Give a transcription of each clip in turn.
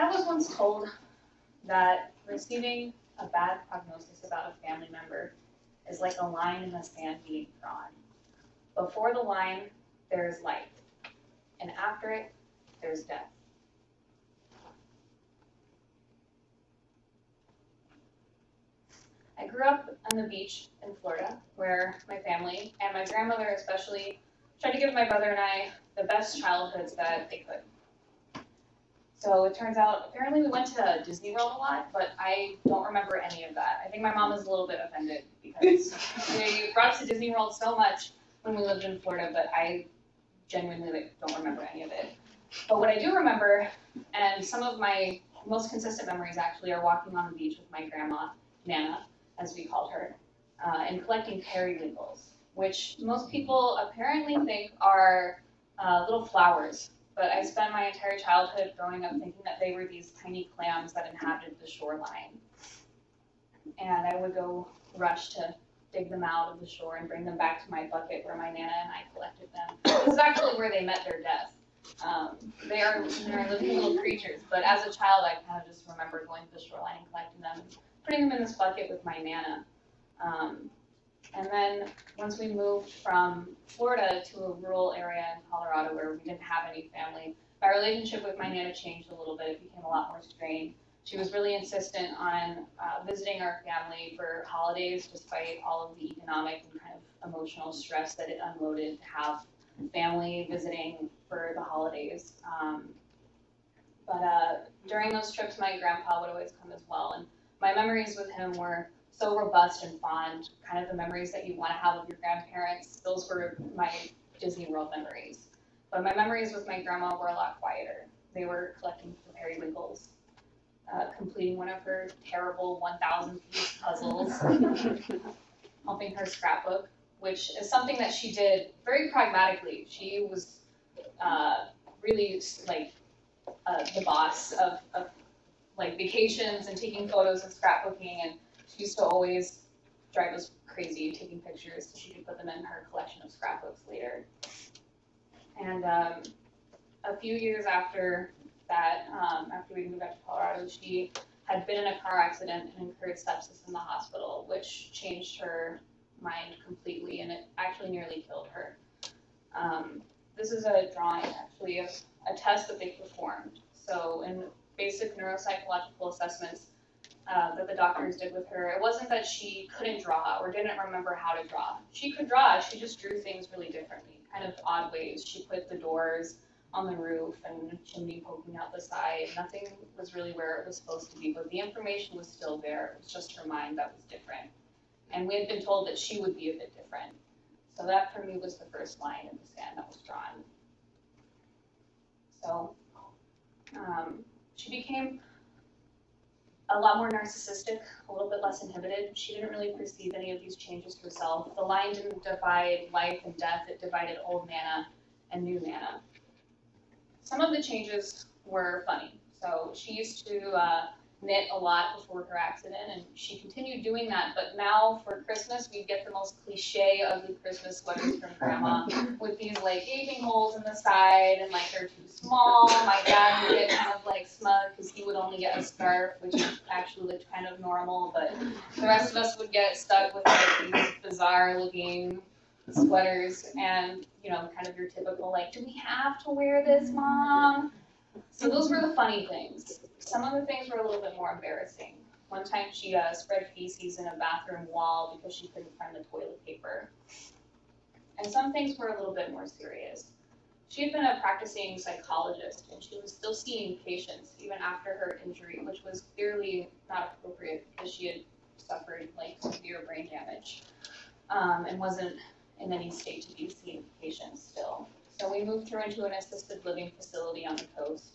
I was once told that receiving a bad prognosis about a family member is like a line in the sand being drawn. Before the line, there is life, and after it, there's death. I grew up on the beach in Florida, where my family, and my grandmother especially, tried to give my brother and I the best childhoods that they could. So it turns out, apparently we went to Disney World a lot, but I don't remember any of that. I think my mom is a little bit offended because they brought us to Disney World so much when we lived in Florida, but I genuinely don't remember any of it. But what I do remember, and some of my most consistent memories actually, are walking on the beach with my grandma, Nana, as we called her, and collecting periwinkles, which most people apparently think are little flowers. But I spent my entire childhood growing up thinking that they were these tiny clams that inhabited the shoreline. And I would go rush to dig them out of the shore and bring them back to my bucket where my Nana and I collected them. This is actually where they met their death. They're living little creatures, but as a child I kind of just remember going to the shoreline and collecting them, and putting them in this bucket with my Nana. And then once we moved from Florida to a rural area in Colorado where we didn't have any family, my relationship with my Nana changed a little bit. It became a lot more strained. She was really insistent on visiting our family for holidays, despite all of the economic and kind of emotional stress that it unloaded to have family visiting for the holidays. But during those trips, my grandpa would always come as well. And my memories with him were so robust and fond, kind of the memories that you want to have with your grandparents. Those were my Disney World memories. But my memories with my grandma were a lot quieter. They were collecting the periwinkles, completing one of her terrible 1,000-piece puzzles, helping her scrapbook, which is something that she did very pragmatically. She was really like the boss of like vacations and taking photos and scrapbooking, and she used to always drive us crazy taking pictures so she could put them in her collection of scrapbooks later. And a few years after that, after we moved back to Colorado, she had been in a car accident and incurred sepsis in the hospital, which changed her mind completely, and it actually nearly killed her. This is a drawing, actually, of a test that they performed. So in basic neuropsychological assessments that the doctors did with her, it wasn't that she couldn't draw or didn't remember how to draw. She could draw, she just drew things really differently, kind of odd ways. She put the doors on the roof and chimney poking out the side. Nothing was really where it was supposed to be, but the information was still there. It was just her mind that was different. And we had been told that she would be a bit different. So that for me was the first line in the sand that was drawn. So she became a lot more narcissistic, a little bit less inhibited. She didn't really perceive any of these changes herself. The line didn't divide life and death, it divided old Nana and new Nana. Some of the changes were funny. So she used to knit a lot before her accident, and she continued doing that, but now for Christmas we get the most cliche ugly Christmas sweaters from Grandma with these like gaping holes in the side, and like they're too small. My dad would get kind of like smug because he would only get a scarf, which actually looked kind of normal, but the rest of us would get stuck with like these bizarre looking sweaters, and you know, kind of your typical like, do we have to wear this, Mom? So those were the funny things. Some of the things were a little bit more embarrassing. One time she spread feces in a bathroom wall because she couldn't find the toilet paper. And some things were a little bit more serious. She had been a practicing psychologist, and she was still seeing patients even after her injury, which was clearly not appropriate because she had suffered like severe brain damage and wasn't in any state to be seeing patients still. So we moved her into an assisted living facility on the coast.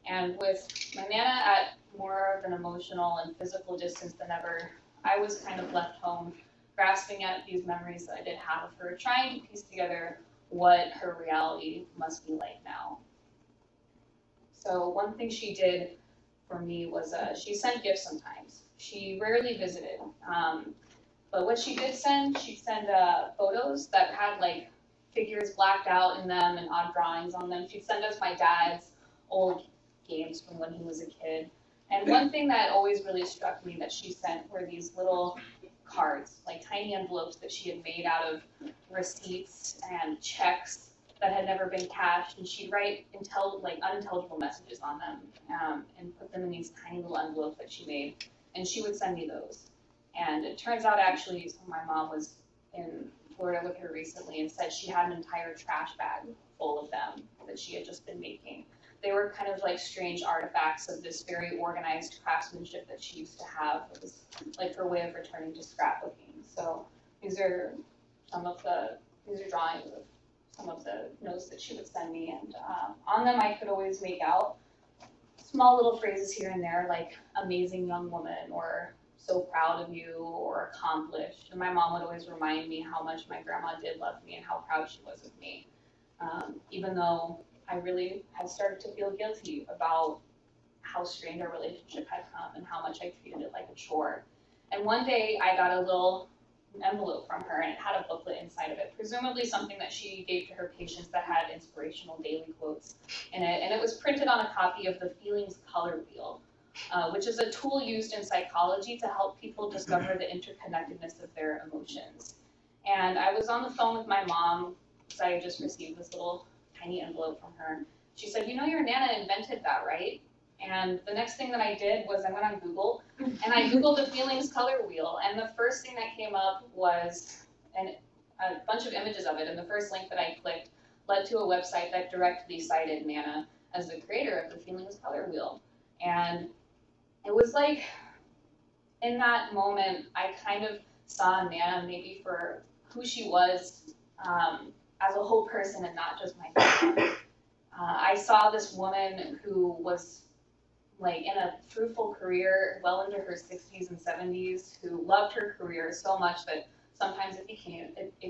And with my Nana at more of an emotional and physical distance than ever, I was kind of left home, grasping at these memories that I did have of her, trying to piece together what her reality must be like now. So one thing she did for me was she sent gifts sometimes. She rarely visited, but what she did send, she'd send photos that had like figures blacked out in them and odd drawings on them. She'd send us my dad's old games from when he was a kid. And one thing that always really struck me that she sent were these little cards, like tiny envelopes that she had made out of receipts and checks that had never been cashed, and she'd write unintelligible messages on them and put them in these tiny little envelopes that she made, and she would send me those. And it turns out actually, so my mom was in Florida with her recently and said she had an entire trash bag full of them that she had just been making. They were kind of like strange artifacts of this very organized craftsmanship that she used to have. It was like her way of returning to scrapbooking. So these are drawings of some of the notes that she would send me, and on them I could always make out small little phrases here and there, like amazing young woman, or so proud of you, or accomplished. And my mom would always remind me how much my grandma did love me and how proud she was of me, even though I really had started to feel guilty about how strained our relationship had come and how much I treated it like a chore. And one day I got a little envelope from her, and it had a booklet inside of it, presumably something that she gave to her patients that had inspirational daily quotes in it. And it was printed on a copy of the Feelings Color Wheel, which is a tool used in psychology to help people discover the interconnectedness of their emotions. And I was on the phone with my mom because I had just received this little tiny envelope from her. She said, "You know your Nana invented that, right?" And the next thing that I did was I went on Google, and I Googled the Feelings Color Wheel, and the first thing that came up was a bunch of images of it, and the first link that I clicked led to a website that directly cited Nana as the creator of the Feelings Color Wheel. And it was like, in that moment, I kind of saw Nana maybe for who she was as a whole person and not just my grandma. I saw this woman who was like in a fruitful career, well into her 60s and 70s, who loved her career so much that sometimes it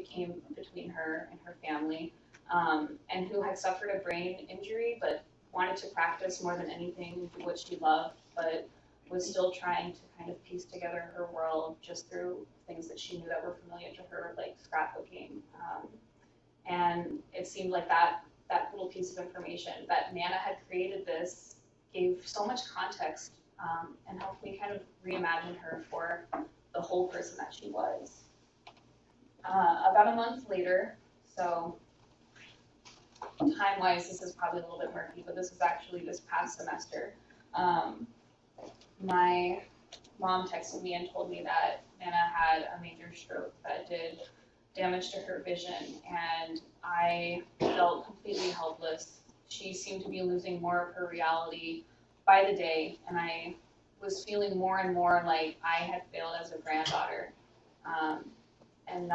came between her and her family, and who had suffered a brain injury but wanted to practice more than anything, do what she loved, but was still trying to kind of piece together her world just through things that she knew that were familiar to her, like scrapbooking. And it seemed like that little piece of information that Nana had created this gave so much context and helped me kind of reimagine her for the whole person that she was. About a month later, so time-wise this is probably a little bit murky, but this was actually this past semester, my mom texted me and told me that Nana had a major stroke that did damage to her vision, and I felt completely helpless. She seemed to be losing more of her reality by the day, and I was feeling more and more like I had failed as a granddaughter, and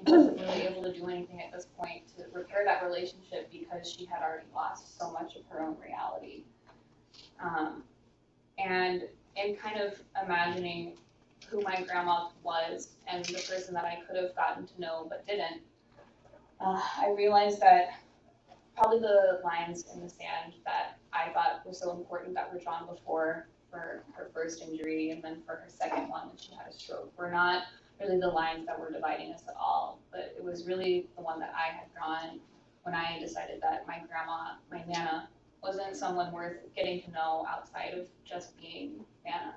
wasn't really able to do anything at this point to repair that relationship because she had already lost so much of her own reality. And in kind of imagining who my grandma was and the person that I could have gotten to know but didn't, I realized that probably the lines in the sand that I thought were so important that were drawn before for her first injury and then for her second one when she had a stroke were not really the lines that were dividing us at all, but it was really the one that I had drawn when I decided that my Nana, wasn't someone worth getting to know outside of just being Nana.